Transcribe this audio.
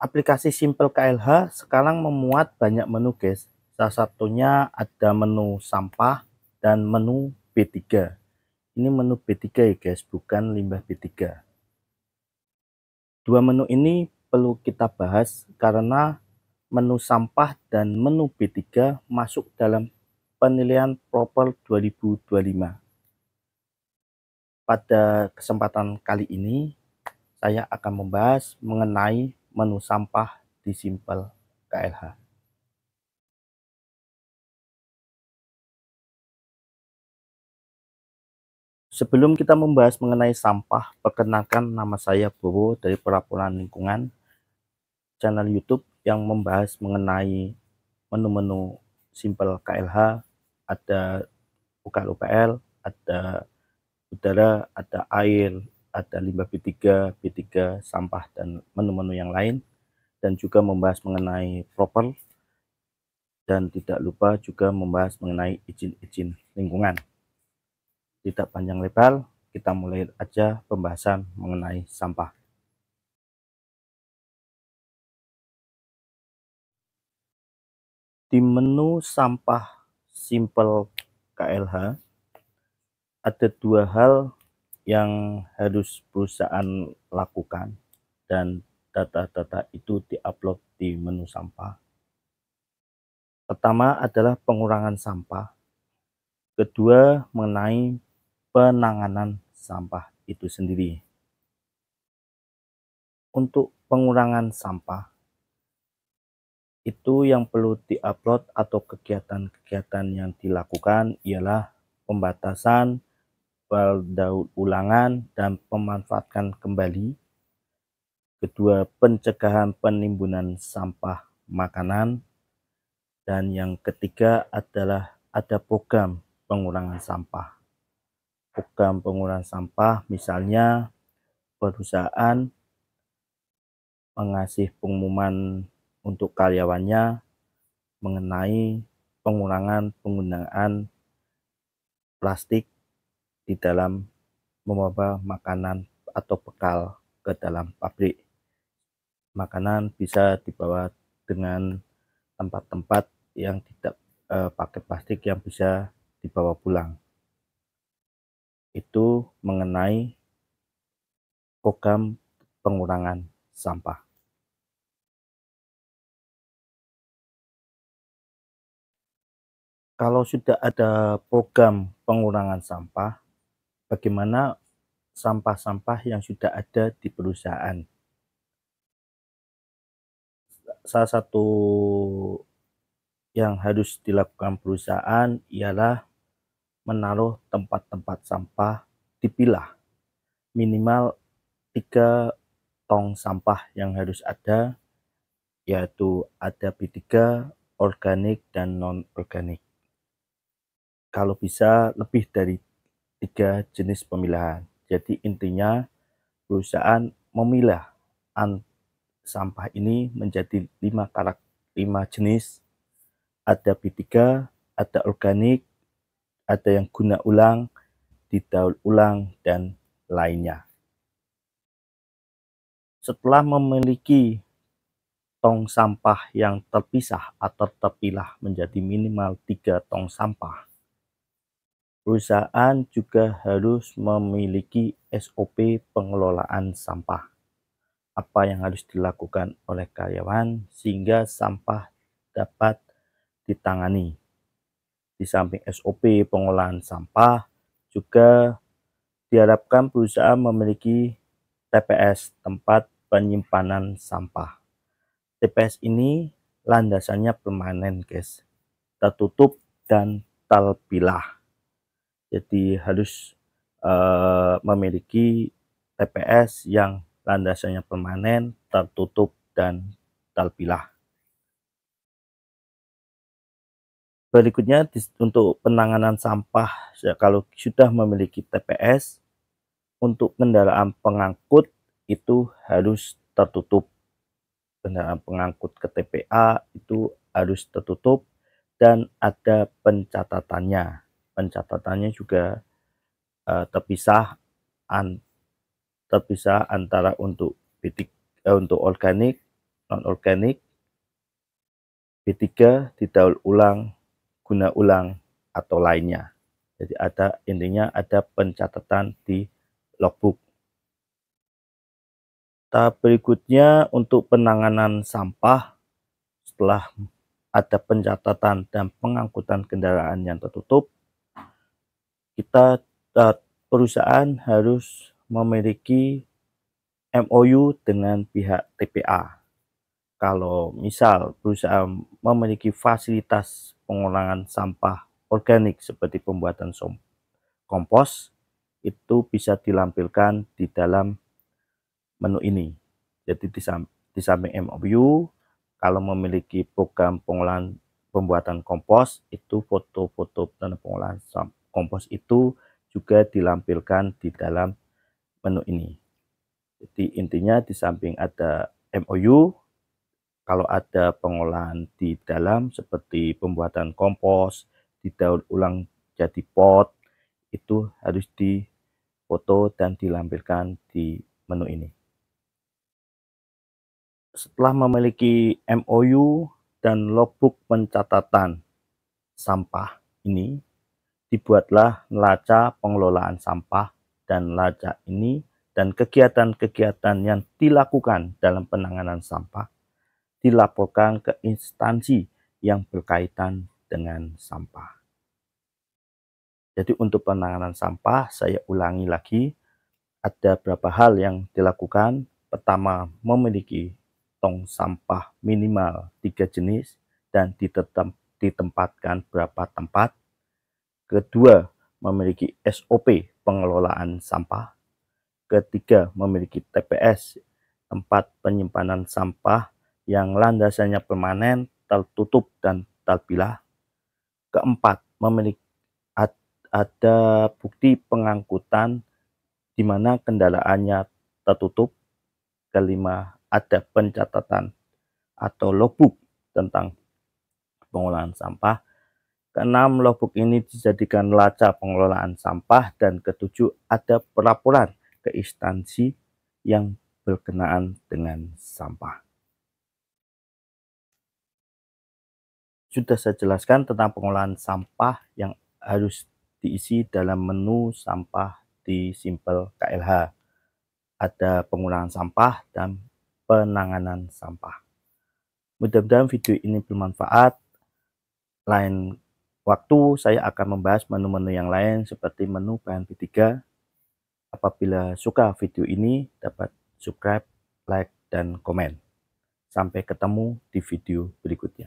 Aplikasi Simpel KLH sekarang memuat banyak menu, guys. Salah satunya ada menu sampah dan menu B3. Ini menu B3 ya, guys, bukan limbah B3. Dua menu ini perlu kita bahas karena menu sampah dan menu B3 masuk dalam penilaian Proper 2025. Pada kesempatan kali ini, saya akan membahas mengenai menu sampah di Simpel KLH. Sebelum kita membahas mengenai sampah, perkenalkan nama saya Bowo dari Pelaporan Lingkungan, channel YouTube yang membahas mengenai menu-menu Simpel KLH, ada UKL-UKL, ada udara, ada air, ada limbah B3, B3, sampah, dan menu-menu yang lain, dan juga membahas mengenai proper, dan tidak lupa juga membahas mengenai izin-izin lingkungan. Tidak panjang lebar, kita mulai aja pembahasan mengenai sampah. Di menu sampah Simpel KLH, ada dua hal yang harus perusahaan lakukan, dan data-data itu diupload di menu sampah. Pertama adalah pengurangan sampah, kedua mengenai penanganan sampah itu sendiri. Untuk pengurangan sampah, itu yang perlu diupload atau kegiatan-kegiatan yang dilakukan ialah pembatasan, pendaur ulangan, dan pemanfaatan kembali. Kedua, pencegahan penimbunan sampah makanan. Dan yang ketiga adalah ada program pengurangan sampah. Program pengurangan sampah misalnya perusahaan mengasih pengumuman untuk karyawannya mengenai pengurangan penggunaan plastik di dalam membawa makanan atau bekal ke dalam pabrik. Makanan bisa dibawa dengan tempat-tempat yang tidak pakai plastik yang bisa dibawa pulang. Itu mengenai program pengurangan sampah. Kalau sudah ada program pengurangan sampah, bagaimana sampah-sampah yang sudah ada di perusahaan? Salah satu yang harus dilakukan perusahaan ialah menaruh tempat-tempat sampah dipilah. Minimal 3 tong sampah yang harus ada, yaitu ada B3, organik, dan non-organik. Kalau bisa lebih dari 3 jenis pemilahan. Jadi intinya perusahaan memilah sampah ini menjadi 5 jenis. Ada B3, ada organik, ada yang guna ulang, didaur ulang, dan lainnya. Setelah memiliki tong sampah yang terpisah atau terpilah menjadi minimal 3 tong sampah, perusahaan juga harus memiliki SOP pengelolaan sampah. Apa yang harus dilakukan oleh karyawan sehingga sampah dapat ditangani. Di samping SOP pengolahan sampah, juga diharapkan perusahaan memiliki TPS, tempat penyimpanan sampah. TPS ini landasannya permanen, guys, tertutup dan terpilah. Jadi harus memiliki TPS yang landasannya permanen, tertutup, dan terpilah. Berikutnya untuk penanganan sampah, kalau sudah memiliki TPS, untuk kendaraan pengangkut itu harus tertutup. Kendaraan pengangkut ke TPA itu harus tertutup dan ada pencatatannya. Pencatatannya juga terpisah antara untuk organik, non-organik, B3 didaur ulang, guna ulang, atau lainnya. Jadi intinya ada pencatatan di logbook. Tahap berikutnya untuk penanganan sampah setelah ada pencatatan dan pengangkutan kendaraan yang tertutup, perusahaan harus memiliki MOU dengan pihak TPA. Kalau misal perusahaan memiliki fasilitas pengolahan sampah organik seperti pembuatan kompos, itu bisa dilampirkan di dalam menu ini. Jadi di samping MOU, kalau memiliki program pengolahan pembuatan kompos, itu foto-foto tanda pengolahan kompos itu juga dilampirkan di dalam menu ini. Jadi intinya di samping ada MOU, kalau ada pengolahan di dalam seperti pembuatan kompos, didaur ulang jadi pot, itu harus difoto dan dilampirkan di menu ini. Setelah memiliki MOU dan logbook pencatatan sampah ini, dibuatlah neraca pengelolaan sampah, dan neraca ini dan kegiatan-kegiatan yang dilakukan dalam penanganan sampah dilaporkan ke instansi yang berkaitan dengan sampah. Jadi untuk penanganan sampah, saya ulangi lagi, ada beberapa hal yang dilakukan. Pertama, memiliki tong sampah minimal 3 jenis dan ditempatkan berapa tempat. Kedua, memiliki SOP pengelolaan sampah. Ketiga, memiliki TPS, tempat penyimpanan sampah yang landasannya permanen, tertutup, dan terpilah. Keempat, memiliki ada bukti pengangkutan di mana kendaraannya tertutup. Kelima, ada pencatatan atau logbook tentang pengolahan sampah. Keenam, logbook ini dijadikan neraca pengelolaan sampah. Dan ketujuh, ada pelaporan ke instansi yang berkenaan dengan sampah. Sudah saya jelaskan tentang pengolahan sampah yang harus diisi dalam menu sampah di Simpel KLH. Ada pengolahan sampah dan penanganan sampah. Mudah-mudahan video ini bermanfaat. Lain waktu saya akan membahas menu-menu yang lain seperti menu bahan B3. Apabila suka video ini, dapat subscribe, like, dan komen. Sampai ketemu di video berikutnya.